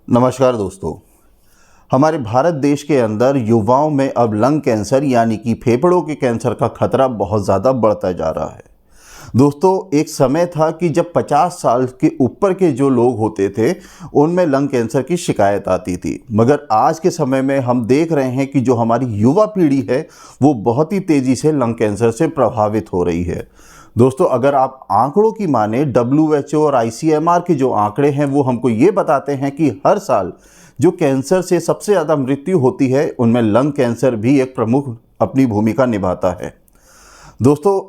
नमस्कार दोस्तों। हमारे भारत देश के अंदर युवाओं में अब लंग कैंसर यानी कि फेफड़ों के कैंसर का खतरा बहुत ज़्यादा बढ़ता जा रहा है। दोस्तों, एक समय था कि जब 50 साल के ऊपर के जो लोग होते थे उनमें लंग कैंसर की शिकायत आती थी, मगर आज के समय में हम देख रहे हैं कि जो हमारी युवा पीढ़ी है वो बहुत ही तेज़ी से लंग कैंसर से प्रभावित हो रही है। दोस्तों, अगर आप आंकड़ों की माने WHO और ICMR के जो आंकड़े हैं वो हमको ये बताते हैं कि हर साल जो कैंसर से सबसे ज़्यादा मृत्यु होती है उनमें लंग कैंसर भी एक प्रमुख अपनी भूमिका निभाता है। दोस्तों,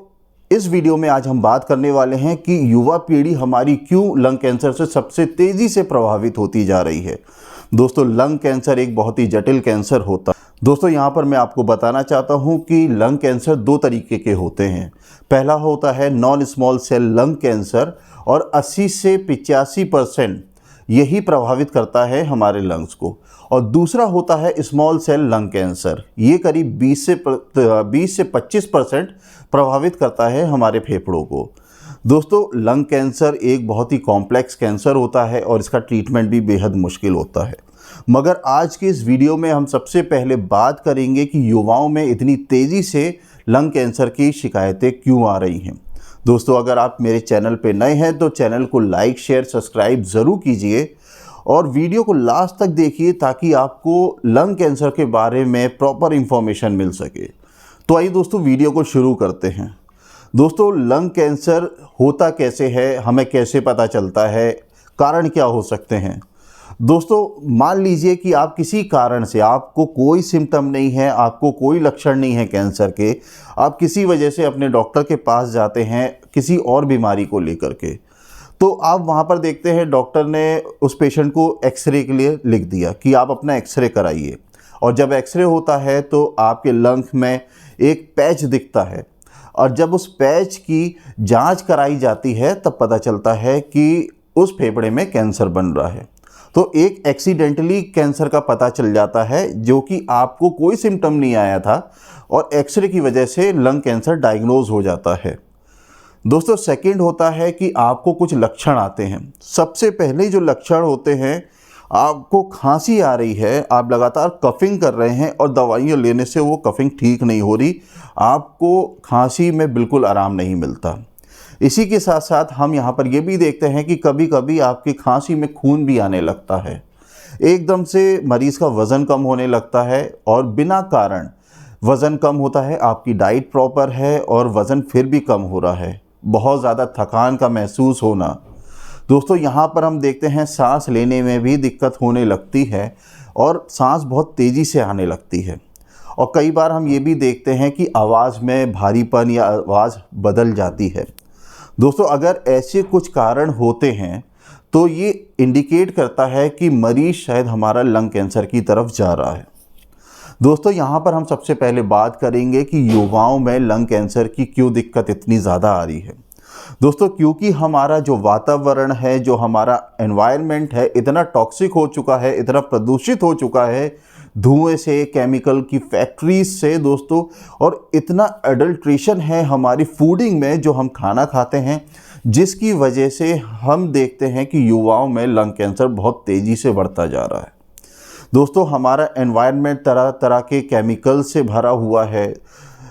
इस वीडियो में आज हम बात करने वाले हैं कि युवा पीढ़ी हमारी क्यों लंग कैंसर से सबसे तेज़ी से प्रभावित होती जा रही है। दोस्तों, लंग कैंसर एक बहुत ही जटिल कैंसर होता है। दोस्तों, यहाँ पर मैं आपको बताना चाहता हूँ कि लंग कैंसर दो तरीके के होते हैं। पहला होता है non small cell lung cancer और 80 से 85% यही प्रभावित करता है हमारे लंग्स को, और दूसरा होता है स्मॉल सेल लंग कैंसर। ये करीब 20 से 25% प्रभावित करता है हमारे फेफड़ों को। दोस्तों, लंग कैंसर एक बहुत ही कॉम्प्लेक्स कैंसर होता है और इसका ट्रीटमेंट भी बेहद मुश्किल होता है। मगर आज के इस वीडियो में हम सबसे पहले बात करेंगे कि युवाओं में इतनी तेज़ी से लंग कैंसर की शिकायतें क्यों आ रही हैं। दोस्तों, अगर आप मेरे चैनल पे नए हैं तो चैनल को लाइक शेयर सब्सक्राइब ज़रूर कीजिए और वीडियो को लास्ट तक देखिए ताकि आपको लंग कैंसर के बारे में प्रॉपर इंफॉर्मेशन मिल सके। तो आइए दोस्तों, वीडियो को शुरू करते हैं। दोस्तों, लंग कैंसर होता कैसे है, हमें कैसे पता चलता है, कारण क्या हो सकते हैं। दोस्तों, मान लीजिए कि आप किसी कारण से, आपको कोई सिम्टम नहीं है, आपको कोई लक्षण नहीं है कैंसर के, आप किसी वजह से अपने डॉक्टर के पास जाते हैं किसी और बीमारी को लेकर के, तो आप वहाँ पर देखते हैं डॉक्टर ने उस पेशेंट को एक्सरे के लिए लिख दिया कि आप अपना एक्सरे कराइए। और जब एक्सरे होता है तो आपके लंग में एक पैच दिखता है, और जब उस पैच की जांच कराई जाती है तब पता चलता है कि उस फेफड़े में कैंसर बन रहा है। तो एक एक्सीडेंटली कैंसर का पता चल जाता है जो कि आपको कोई सिम्टम नहीं आया था, और एक्सरे की वजह से लंग कैंसर डायग्नोज हो जाता है। दोस्तों, सेकंड होता है कि आपको कुछ लक्षण आते हैं। सबसे पहले जो लक्षण होते हैं, आपको खांसी आ रही है, आप लगातार कफिंग कर रहे हैं और दवाइयाँ लेने से वो कफिंग ठीक नहीं हो रही, आपको खांसी में बिल्कुल आराम नहीं मिलता। इसी के साथ साथ हम यहाँ पर ये भी देखते हैं कि कभी कभी आपकी खांसी में खून भी आने लगता है, एकदम से मरीज़ का वज़न कम होने लगता है और बिना कारण वज़न कम होता है, आपकी डाइट प्रॉपर है और वज़न फिर भी कम हो रहा है, बहुत ज़्यादा थकान का महसूस होना। दोस्तों, यहाँ पर हम देखते हैं सांस लेने में भी दिक्कत होने लगती है और सांस बहुत तेज़ी से आने लगती है, और कई बार हम ये भी देखते हैं कि आवाज़ में भारीपन या आवाज़ बदल जाती है। दोस्तों, अगर ऐसे कुछ कारण होते हैं तो ये इंडिकेट करता है कि मरीज़ शायद हमारा लंग कैंसर की तरफ जा रहा है। दोस्तों, यहाँ पर हम सबसे पहले बात करेंगे कि युवाओं में लंग कैंसर की क्यों दिक्कत इतनी ज़्यादा आ रही है। दोस्तों, क्योंकि हमारा जो वातावरण है, जो हमारा एनवायरनमेंट है, इतना टॉक्सिक हो चुका है, इतना प्रदूषित हो चुका है धुएं से, केमिकल की फैक्ट्रीज से दोस्तों, और इतना अडल्ट्रेशन है हमारी फूडिंग में जो हम खाना खाते हैं, जिसकी वजह से हम देखते हैं कि युवाओं में लंग कैंसर बहुत तेज़ी से बढ़ता जा रहा है। दोस्तों, हमारा एनवायरनमेंट तरह तरह के केमिकल से भरा हुआ है,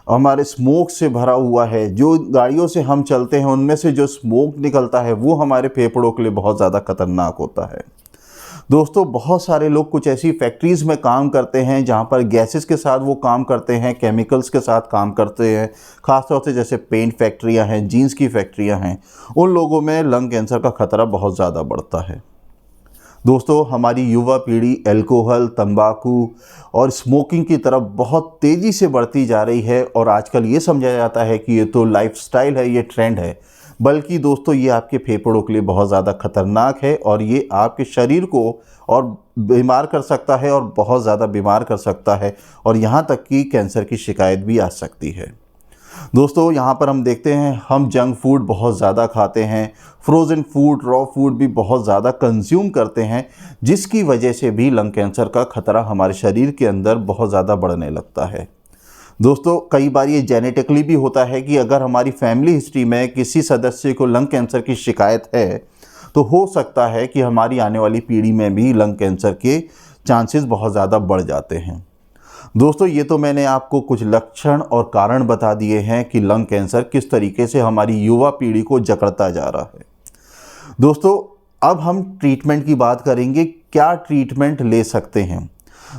हमारे स्मोक से भरा हुआ है। जो गाड़ियों से हम चलते हैं उनमें से जो स्मोक निकलता है वो हमारे फेफड़ों के लिए बहुत ज़्यादा खतरनाक होता है। दोस्तों, बहुत सारे लोग कुछ ऐसी फैक्ट्रीज़ में काम करते हैं जहाँ पर गैसेस के साथ वो काम करते हैं, केमिकल्स के साथ काम करते हैं, ख़ासतौर से जैसे पेंट फैक्ट्रियाँ हैं, जीन्स की फैक्ट्रियाँ हैं, उन लोगों में लंग कैंसर का खतरा बहुत ज़्यादा बढ़ता है। दोस्तों, हमारी युवा पीढ़ी अल्कोहल, तंबाकू और स्मोकिंग की तरफ बहुत तेज़ी से बढ़ती जा रही है, और आजकल ये समझा जाता है कि ये तो लाइफस्टाइल है, ये ट्रेंड है, बल्कि दोस्तों ये आपके फेफड़ों के लिए बहुत ज़्यादा खतरनाक है और ये आपके शरीर को और बीमार कर सकता है और बहुत ज़्यादा बीमार कर सकता है, और यहाँ तक कि कैंसर की शिकायत भी आ सकती है। दोस्तों, यहाँ पर हम देखते हैं हम जंक फूड बहुत ज़्यादा खाते हैं, फ्रोज़न फूड, रॉ फूड भी बहुत ज़्यादा कंज्यूम करते हैं, जिसकी वजह से भी लंग कैंसर का खतरा हमारे शरीर के अंदर बहुत ज़्यादा बढ़ने लगता है। दोस्तों, कई बार ये जेनेटिकली भी होता है कि अगर हमारी फैमिली हिस्ट्री में किसी सदस्य को लंग कैंसर की शिकायत है तो हो सकता है कि हमारी आने वाली पीढ़ी में भी लंग कैंसर के चांसेस बहुत ज़्यादा बढ़ जाते हैं। दोस्तों, ये तो मैंने आपको कुछ लक्षण और कारण बता दिए हैं कि लंग कैंसर किस तरीके से हमारी युवा पीढ़ी को जकड़ता जा रहा है। दोस्तों, अब हम ट्रीटमेंट की बात करेंगे, क्या ट्रीटमेंट ले सकते हैं।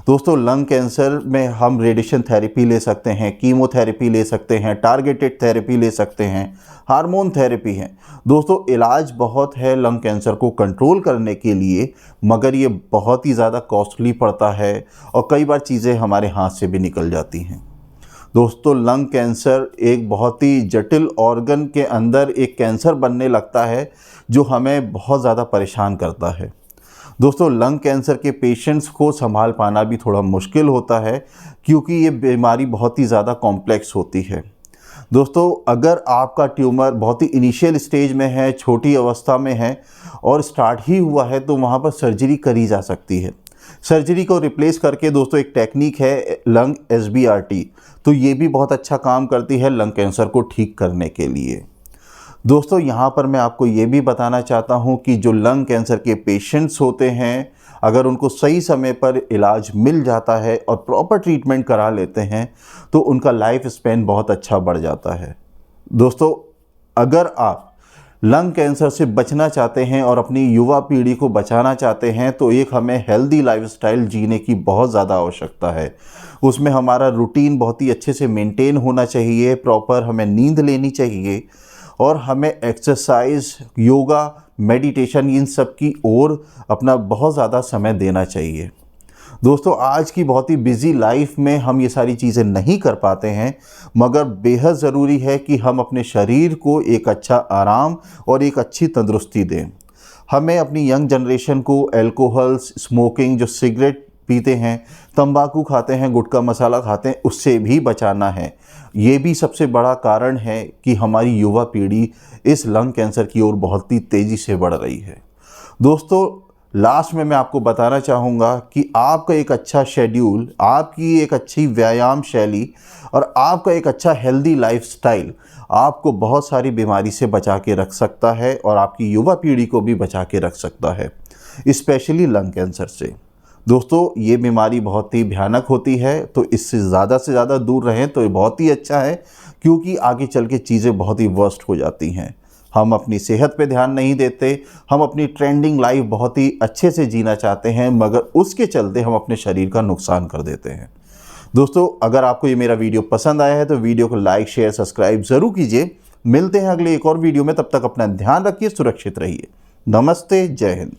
दोस्तों, लंग कैंसर में हम रेडिएशन थेरेपी ले सकते हैं, कीमोथेरेपी ले सकते हैं, टारगेटेड थेरेपी ले सकते हैं, हार्मोन थेरेपी है। दोस्तों, इलाज बहुत है लंग कैंसर को कंट्रोल करने के लिए, मगर ये बहुत ही ज़्यादा कॉस्टली पड़ता है और कई बार चीज़ें हमारे हाथ से भी निकल जाती हैं। दोस्तों, लंग कैंसर एक बहुत ही जटिल ऑर्गन के अंदर एक कैंसर बनने लगता है जो हमें बहुत ज़्यादा परेशान करता है। दोस्तों, लंग कैंसर के पेशेंट्स को संभाल पाना भी थोड़ा मुश्किल होता है क्योंकि ये बीमारी बहुत ही ज़्यादा कॉम्प्लेक्स होती है। दोस्तों, अगर आपका ट्यूमर बहुत ही इनिशियल स्टेज में है, छोटी अवस्था में है और स्टार्ट ही हुआ है, तो वहाँ पर सर्जरी करी जा सकती है। सर्जरी को रिप्लेस करके दोस्तों एक टेक्निक है लंग SBRT, तो ये भी बहुत अच्छा काम करती है लंग कैंसर को ठीक करने के लिए। दोस्तों, यहाँ पर मैं आपको ये भी बताना चाहता हूँ कि जो लंग कैंसर के पेशेंट्स होते हैं, अगर उनको सही समय पर इलाज मिल जाता है और प्रॉपर ट्रीटमेंट करा लेते हैं तो उनका लाइफ स्पैन बहुत अच्छा बढ़ जाता है। दोस्तों, अगर आप लंग कैंसर से बचना चाहते हैं और अपनी युवा पीढ़ी को बचाना चाहते हैं तो एक हमें हेल्दी लाइफस्टाइल जीने की बहुत ज़्यादा आवश्यकता है। उसमें हमारा रूटीन बहुत ही अच्छे से मेंटेन होना चाहिए, प्रॉपर हमें नींद लेनी चाहिए और हमें एक्सरसाइज, योगा, मेडिटेशन इन सब की ओर अपना बहुत ज़्यादा समय देना चाहिए। दोस्तों, आज की बहुत ही बिजी लाइफ में हम ये सारी चीज़ें नहीं कर पाते हैं, मगर बेहद ज़रूरी है कि हम अपने शरीर को एक अच्छा आराम और एक अच्छी तंदुरुस्ती दें। हमें अपनी यंग जनरेशन को अल्कोहल, स्मोकिंग, जो सिगरेट पीते हैं, तंबाकू खाते हैं, गुटखा मसाला खाते हैं, उससे भी बचाना है। ये भी सबसे बड़ा कारण है कि हमारी युवा पीढ़ी इस लंग कैंसर की ओर बहुत ही तेज़ी से बढ़ रही है। दोस्तों, लास्ट में मैं आपको बताना चाहूँगा कि आपका एक अच्छा शेड्यूल, आपकी एक अच्छी व्यायाम शैली और आपका एक अच्छा हेल्दी लाइफस्टाइल आपको बहुत सारी बीमारी से बचा के रख सकता है और आपकी युवा पीढ़ी को भी बचा के रख सकता है, स्पेशली लंग कैंसर से। दोस्तों, ये बीमारी बहुत ही भयानक होती है, तो इससे ज़्यादा दूर रहें तो ये बहुत ही अच्छा है, क्योंकि आगे चल के चीज़ें बहुत ही वर्स्ट हो जाती हैं। हम अपनी सेहत पे ध्यान नहीं देते, हम अपनी ट्रेंडिंग लाइफ बहुत ही अच्छे से जीना चाहते हैं, मगर उसके चलते हम अपने शरीर का नुकसान कर देते हैं। दोस्तों, अगर आपको ये मेरा वीडियो पसंद आया है तो वीडियो को लाइक, शेयर, सब्सक्राइब ज़रूर कीजिए। मिलते हैं अगले एक और वीडियो में, तब तक अपना ध्यान रखिए, सुरक्षित रहिए। नमस्ते, जय हिंद।